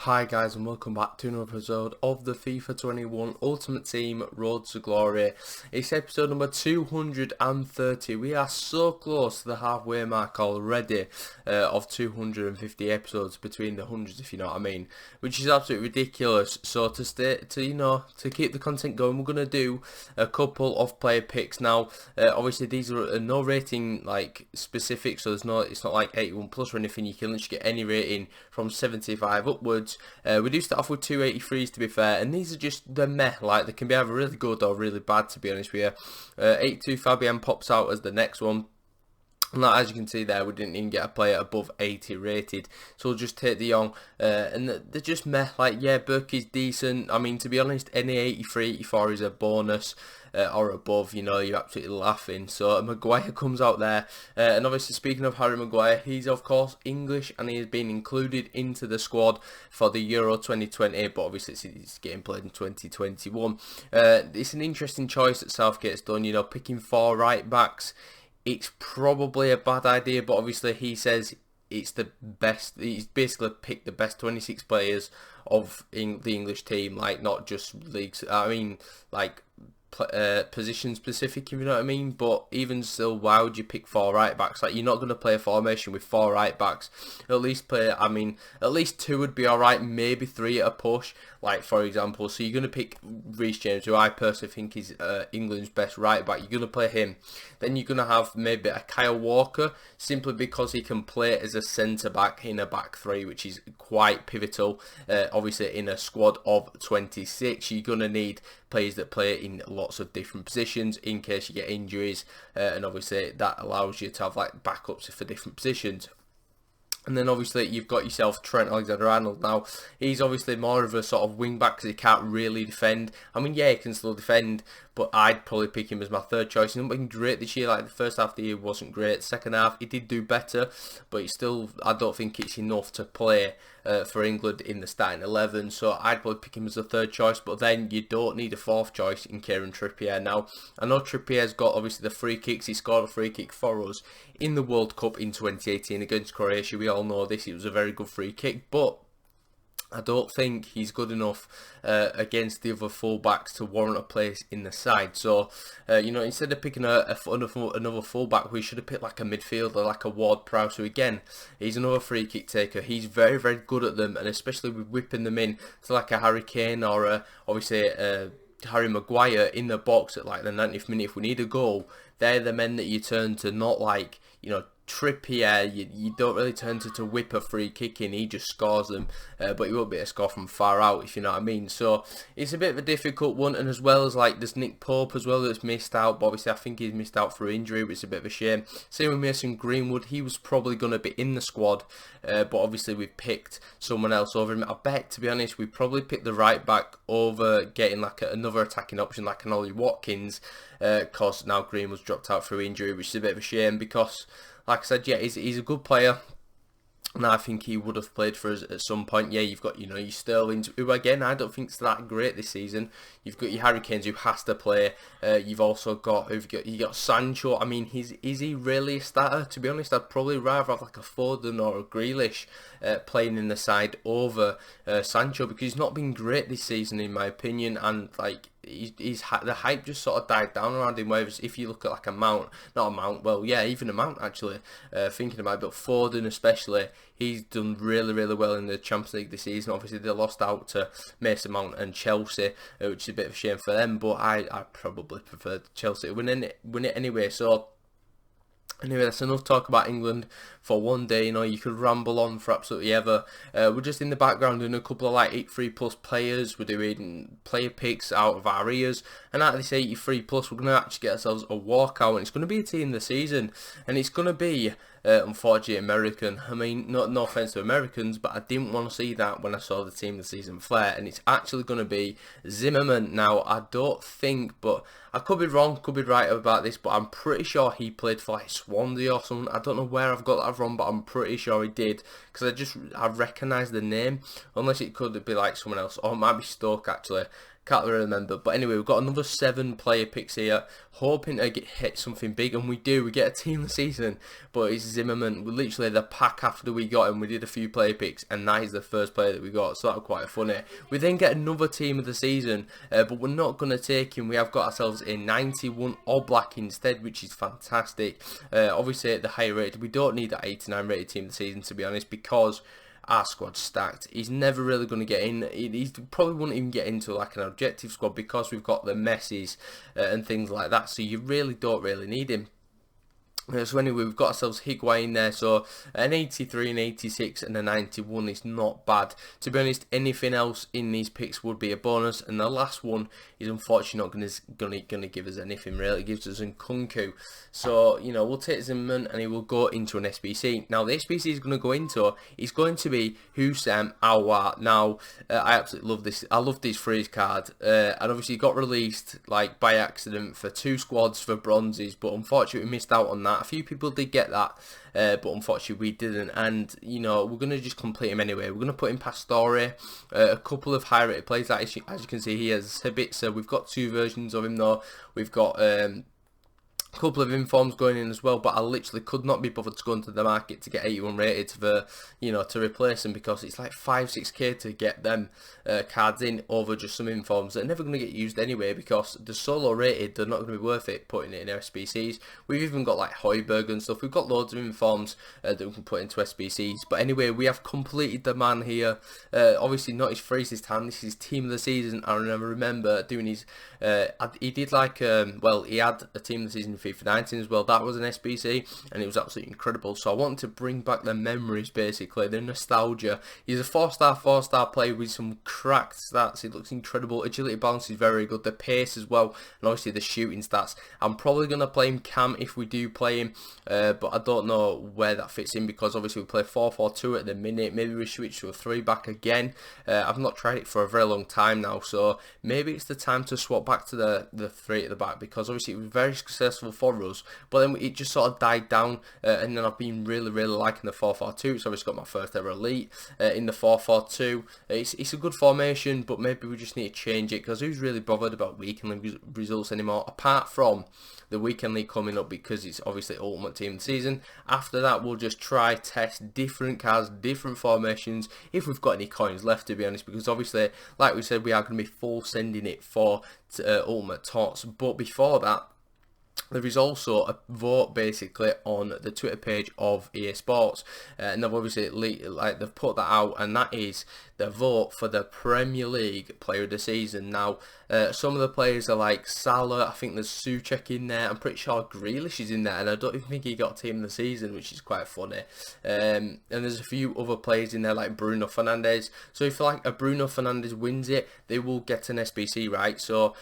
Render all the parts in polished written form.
Hi guys, and welcome back to another episode of the FIFA 21 Ultimate Team Road to Glory. It's episode number 230. We are so close to the halfway mark already of 250 episodes, between the hundreds, if you know what I mean, which is absolutely ridiculous. So to keep the content going, we're gonna do a couple of player picks now. Obviously these are no rating like specific, so it's not like 81 plus or anything. You can literally get any rating from 75 upwards. We do start off with 283s to be fair, and these are just the meh, like they can be either really good or really bad, to be honest with you. 82 Fabian pops out as the next one. Now, as you can see there, we didn't even get a player above 80 rated, so we'll just take the young, and they're just meh. Like, yeah, Burke is decent. I mean, to be honest, any 83, 84 is a bonus, or above, you know, you're absolutely laughing. So Maguire comes out there, and obviously speaking of Harry Maguire, he's of course English, and he has been included into the squad for the Euro 2020, but obviously it's getting played in 2021. It's an interesting choice that Southgate's done, you know, picking 4 right backs. It's probably a bad idea, but obviously he says it's the best. He's basically picked the best 26 players of the English team, like not just leagues. I mean, like position specific, if you know what I mean. But even still, why would you pick 4 right backs? Like, you're not going to play a formation with 4 right backs. At least at least 2 would be alright, maybe 3 at a push, like for example. So you're going to pick Reece James, who I personally think is England's best right back. You're going to play him. Then you're going to have maybe a Kyle Walker, simply because he can play as a centre back in a back 3, which is quite pivotal. Obviously in a squad of 26, you're going to need players that play in lots of different positions in case you get injuries, and obviously that allows you to have like backups for different positions. And then obviously you've got yourself Trent Alexander-Arnold. Now, he's obviously more of a sort of wing back because he can't really defend. I mean, yeah, he can still defend, but I'd probably pick him as my third choice. He's not been great this year. Like, the first half of the year wasn't great. Second half, he did do better, but I don't think it's enough to play for England in the starting 11. So I'd probably pick him as a third choice, but then you don't need a fourth choice in Kieran Trippier. Now, I know Trippier's got obviously the free kicks. He scored a free kick for us in the World Cup in 2018 against Croatia. We all know this. It was a very good free kick, but I don't think he's good enough against the other fullbacks to warrant a place in the side. So, you know, instead of picking another fullback, we should have picked like a midfielder, like a Ward-Prowse, who again, he's another free kick taker. He's very, very good at them, and especially with whipping them in to like a Harry Kane or obviously Harry Maguire in the box at like the 90th minute if we need a goal. They're the men that you turn to, not like, you know, Trippier. You don't really turn to whip a free kick in. He just scores them, but he won't be able to score from far out, if you know what I mean. So it's a bit of a difficult one, and as well as like there's Nick Pope as well that's missed out, but obviously I think he's missed out through injury, which is a bit of a shame. Same with Mason Greenwood. He was probably going to be in the squad, but obviously we picked someone else over him. I bet, to be honest, we probably picked the right back over getting like another attacking option like an Ollie Watkins, because now Greenwood's dropped out through injury, which is a bit of a shame because, like I said, yeah, he's a good player, and I think he would have played for us at some point. Yeah, you've got, you know, your Sterling, who again I don't think is that great this season. You've got your Harry Kanes, who has to play. You've also got you got Sancho. I mean, is he really a starter? To be honest, I'd probably rather have like a Foden or a Grealish playing in the side over Sancho, because he's not been great this season in my opinion, and like the hype just sort of died down around him. Whereas if you look at like even a Mount actually, thinking about it, but Foden especially, he's done really, really well in the Champions League this season. Obviously they lost out to Mason Mount and Chelsea, which is a bit of a shame for them, but I probably prefer Chelsea to win it anyway. So anyway, that's enough talk about England for one day. You know, you could ramble on for absolutely ever. We're just in the background doing a couple of like 83 plus players. We're doing player picks out of our ears, and out of this 83 plus, we're going to actually get ourselves a walkout, and it's going to be a team of the season, and it's going to be unfortunately American. I mean, no offense to Americans, but I didn't want to see that when I saw the team of the season flare, and it's actually going to be Zimmerman. Now, I don't think, but I could be wrong, could be right about this, but I'm pretty sure he played for like Swansea or something. I don't know where I've got that from, but I'm pretty sure he did, because I recognise the name, unless it could be like someone else, or it might be Stoke actually. Can't really remember. But anyway, we've got another 7 player picks here, hoping to hit something big, and we do. We get a team of the season, but it's Zimmerman. We're literally the pack after we got him. We did a few player picks, and that is the first player that we got, so that was quite funny. We then get another team of the season, but we're not going to take him. We have got ourselves a 91 Oblak instead, which is fantastic. Obviously, at the higher rate, we don't need that 89 rated team of the season, to be honest, because our squad's stacked. He's never really going to get in. He probably won't even get into like an objective squad because we've got the Messis and things like that. So you really don't really need him. So anyway, we've got ourselves Higuain there, so an 83, an 86 and a 91 is not bad. To be honest, anything else in these picks would be a bonus, and the last one is unfortunately not going to give us anything really. It gives us Nkunku. So, you know, we'll take Zimmerman and he will go into an SBC. Now, the SBC is going to go into is going to be Husam Aouar. Now, I absolutely love this. I love this freeze card, and obviously he got released like by accident for 2 squads for bronzes, but unfortunately we missed out on that. A few people did get that, but unfortunately we didn't, and you know, we're going to just complete him anyway. We're going to put in Pastore, a couple of high rated players, as you can see here, Sabitzer. We've got 2 versions of him though. We've got couple of informs going in as well, but I literally could not be bothered to go into the market to get 81 rated for, you know, to replace them, because it's like 5-6k to get them cards in over just some informs. They're never going to get used anyway because they're so low rated, they're not going to be worth it putting it in SBCs. We've even got like Højbjerg and stuff. We've got loads of informs that we can put into SBCs. But anyway, we have completed the man here. Obviously not his freeze this time, this is team of the season. I remember doing his, he did like, well, he had a team of the season FIFA 19 as well. That was an SBC and it was absolutely incredible. So I wanted to bring back the memories, basically the nostalgia. He's a 4-star player with some cracked stats. He looks incredible. Agility balance is very good. The pace as well, and obviously the shooting stats. I'm probably going to play him cam if we do play him, but I don't know where that fits in, because obviously we play 4-4-2 at the minute. Maybe we switch to a 3-back again. I've not tried it for a very long time now, so maybe it's the time to swap back to the 3 at the back, because obviously it was very successful for us, but then it just sort of died down, and then I've been really liking the 4-4-2. So I've just got my first ever elite in the 4-4-2. It's a good formation, but maybe we just need to change it, because who's really bothered about weekend league results anymore, apart from the weekend league coming up, because it's obviously ultimate team of the season. After that, we'll just try test different cards, different formations, if we've got any coins left, to be honest, because obviously, like we said, we are going to be full sending it for ultimate tots. But before that, there is also a vote basically on the Twitter page of EA Sports, and they've obviously they've put that out, and that is the vote for the Premier League Player of the Season. Now, some of the players are like Salah. I think there's Souček in there. I'm pretty sure Grealish is in there, and I don't even think he got Team of the Season, which is quite funny. And there's a few other players in there like Bruno Fernandes. So if like a Bruno Fernandes wins it, they will get an SBC, right? So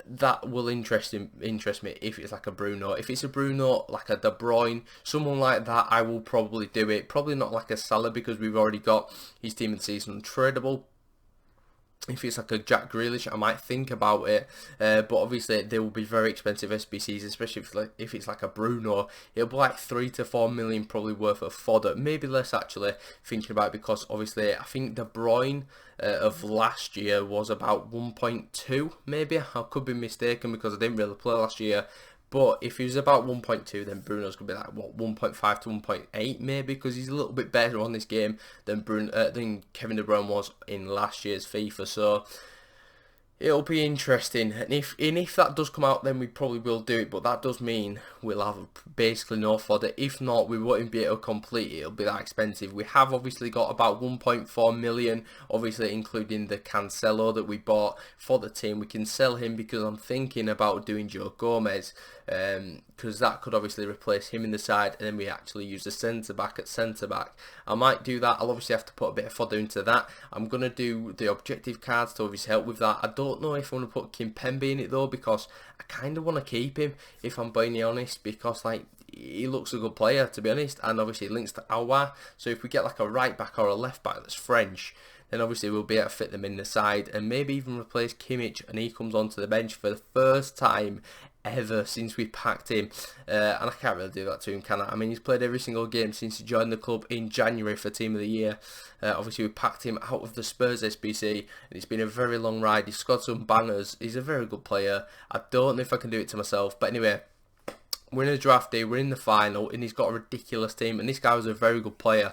that will interest me if it's like a Bruno. If it's a Bruno, like a De Bruyne, someone like that, I will probably do it. Probably not like a Salah, because we've already got his team of the season untradeable. If it's like a Jack Grealish, I might think about it, but obviously they will be very expensive SBCs, especially if it's like a Bruno. It'll be like 3 to 4 million probably worth of fodder, maybe less actually, thinking about it, because obviously I think De Bruyne of last year was about 1.2, maybe. I could be mistaken because I didn't really play last year. But if he was about 1.2, then Bruno's going to be like, what, 1.5 to 1.8 maybe, because he's a little bit better on this game than Kevin De Bruyne was in last year's FIFA. So it'll be interesting, and if that does come out, then we probably will do it, but that does mean we'll have basically no fodder. If not, we won't be able to complete it. It'll be that expensive. We have obviously got about 1.4 million, obviously including the Cancelo that we bought for the team. We can sell him, because I'm thinking about doing Joe Gomez, because that could obviously replace him in the side, and then we actually use the centre-back at centre-back. I might do that. I'll obviously have to put a bit of fodder into that. I'm going to do the objective cards to obviously help with that. I don't know if I want to put Kimpembe in it though, because I kind of want to keep him, if I'm being honest, because like he looks a good player, to be honest, and obviously it links to Aouar. So if we get like a right back or a left back that's French, then obviously we'll be able to fit them in the side, and maybe even replace Kimmich, and he comes onto the bench for the first time ever since we packed him, and I can't really do that to him, can I? I mean, he's played every single game since he joined the club in January for Team of the Year. Obviously we packed him out of the Spurs SBC, and it's been a very long ride. He's scored some bangers. He's a very good player. I don't know if I can do it to myself, but anyway, we're in a draft day, we're in the final, and he's got a ridiculous team, and this guy was a very good player.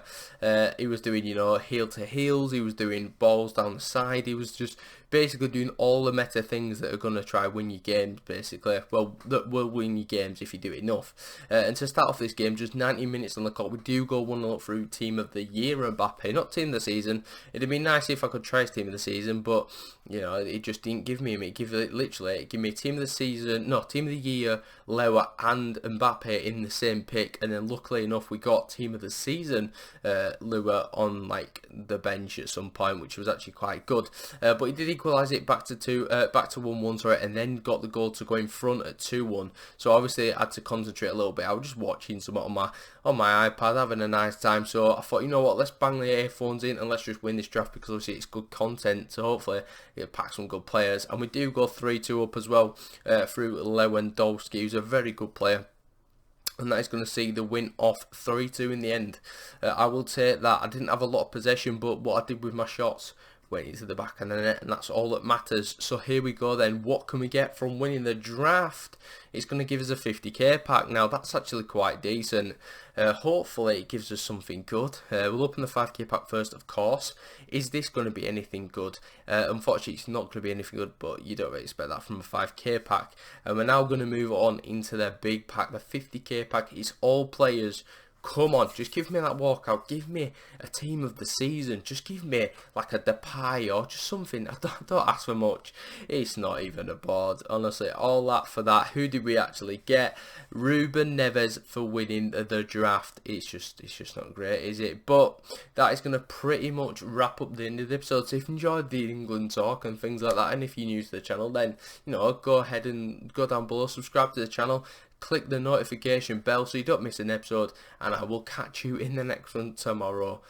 He was doing, you know, heel to heels, he was doing balls down the side, he was just basically doing all the meta things that are going to try win you games, basically. Well, that will win you games if you do it enough. And to start off this game, just 90 minutes on the clock, we do go 1-0 up through Team of the Year Mbappe, not Team of the Season. It'd be nice if I could try his Team of the Season, but, you know, it just didn't give me him. It give me Team of the Season, no, Team of the Year, Lewa and Mbappe in the same pick, and then luckily enough we got Team of the Season Lua on like the bench at some point, which was actually quite good. But he did equalise it back to 1-1, sorry, and then got the goal to go in front at 2-1. So obviously I had to concentrate a little bit. I was just watching something on my iPad, having a nice time. So I thought, you know what, let's bang the earphones in and let's just win this draft, because obviously it's good content. So hopefully it packs some good players, and we do go 3-2 up as well through Lewandowski, who's a very good player. And that is going to see the win off 3-2 in the end. I will take that. I didn't have a lot of possession, but what I did with my shots went into the back of the net, and that's all that matters. So here we go then. What can we get from winning the draft? It's going to give us a 50k pack. Now that's actually quite decent. Hopefully it gives us something good. We'll open the 5k pack first, of course. Is this going to be anything good? Unfortunately it's not going to be anything good, but you don't really expect that from a 5k pack. And we're now going to move on into the big pack. The 50k pack is all players. Come on, just give me that walkout. Give me a Team of the Season. Just give me like a Depay or just something. I don't ask for much. It's not even a board. Honestly, all that for that. Who did we actually get? Ruben Neves for winning the draft. It's just not great, is it? But that is going to pretty much wrap up the end of the episode. So if you enjoyed the England talk and things like that, and if you're new to the channel, then, you know, go ahead and go down below, subscribe to the channel, click the notification bell so you don't miss an episode, and I will catch you in the next one tomorrow.